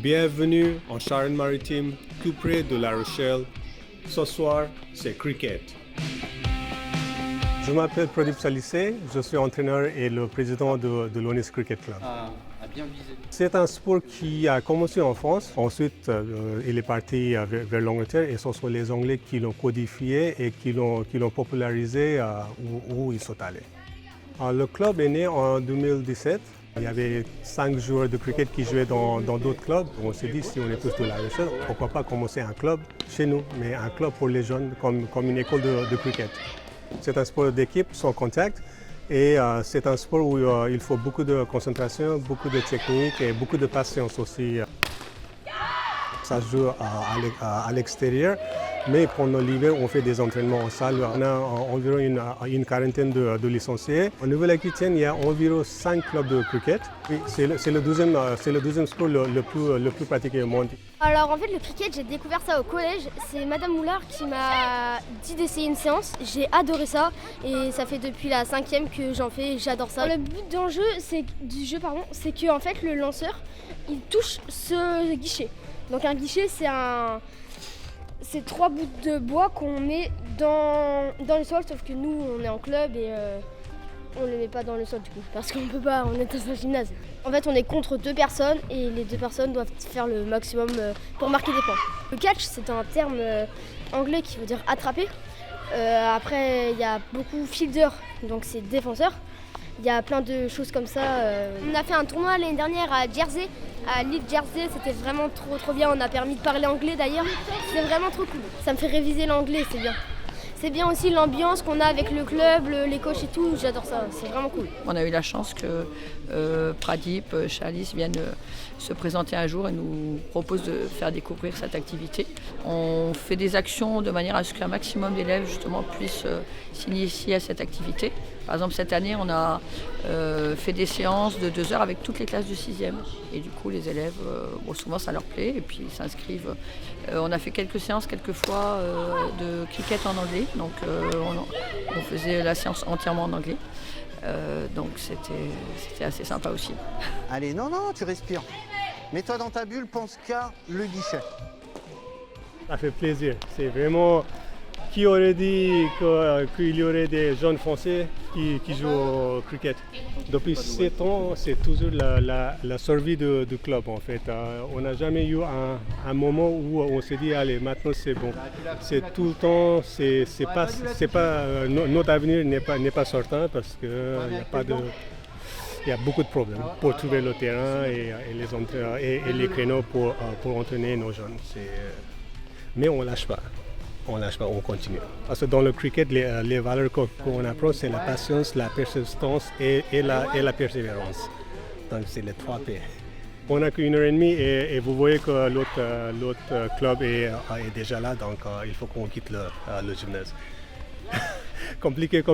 Bienvenue en Charente-Maritime, tout près de La Rochelle. Ce soir, c'est cricket. Je m'appelle Pradip Salissé, je suis entraîneur et le président de l'Onis Cricket Club. Bien visé. C'est un sport qui a commencé en France, ensuite il est parti vers l'Angleterre et ce sont les Anglais qui l'ont codifié et qui l'ont popularisé où ils sont allés. Le club est né en 2017. Il y avait 5 joueurs de cricket qui jouaient dans d'autres clubs. On s'est dit, si on est tous de La Rochelle, pourquoi pas commencer un club chez nous, mais un club pour les jeunes, comme une école de cricket. C'est un sport d'équipe, sans contact, et c'est un sport où il faut beaucoup de concentration, beaucoup de technique et beaucoup de patience aussi. Ça se joue à l'extérieur, mais pendant l'hiver, on fait des entraînements en salle. On a environ une quarantaine de licenciés. En Nouvelle-Aquitaine, il y a environ 5 clubs de cricket. C'est le deuxième sport le plus pratiqué au monde. Alors en fait, le cricket, j'ai découvert ça au collège. C'est Madame Moulard qui m'a dit d'essayer une séance. J'ai adoré ça et ça fait depuis la 5e que j'en fais. J'adore ça. Le but du jeu, c'est que en fait, le lanceur, il touche ce guichet. Donc un guichet, c'est 3 bouts de bois qu'on met dans le sol, sauf que nous, on est en club et on ne les met pas dans le sol du coup, parce qu'on peut pas, on est dans un gymnase. En fait, on est contre 2 personnes et les 2 personnes doivent faire le maximum pour marquer des points. Le catch, c'est un terme anglais qui veut dire attraper. Après, il y a beaucoup fielder, donc c'est défenseur. Il y a plein de choses comme ça. On a fait un tournoi l'année dernière à Jersey, à l'île Jersey. C'était vraiment trop bien. On a permis de parler anglais d'ailleurs. C'était vraiment trop cool. Ça me fait réviser l'anglais, c'est bien. C'est bien aussi l'ambiance qu'on a avec le club, les coachs et tout. J'adore ça, c'est vraiment cool. On a eu la chance que Pradip, Chalice viennent se présenter un jour et nous propose de faire découvrir cette activité. On fait des actions de manière à ce qu'un maximum d'élèves justement puissent s'initier à cette activité. Par exemple, cette année, on a fait des séances de 2 heures avec toutes les classes de 6e. Et du coup, les élèves, souvent ça leur plaît et puis ils s'inscrivent. On a fait quelques séances, quelques fois de cricket en anglais. Donc on faisait la séance entièrement en anglais. Donc c'était assez sympa aussi. Allez, non, tu respires. Mets-toi dans ta bulle, pense qu'à le guichet. Ça fait plaisir. C'est vraiment... Qui aurait dit qu'il y aurait des jeunes Français qui jouent au cricket? Depuis 7 ans, c'est toujours la survie du club en fait. On n'a jamais eu un moment où on s'est dit allez maintenant c'est bon. C'est tout le temps, notre avenir n'est pas certain parce que il y a beaucoup de problèmes pour trouver le terrain et les créneaux pour entraîner nos jeunes. Mais on ne lâche pas. On lâche pas, on continue. Parce que dans le cricket, les valeurs qu'on apprend, c'est la patience, la persistance et la persévérance. Donc c'est les 3 P. On n'a qu'1 heure et demie et vous voyez que l'autre club est déjà là, donc il faut qu'on quitte le gymnase. Compliqué.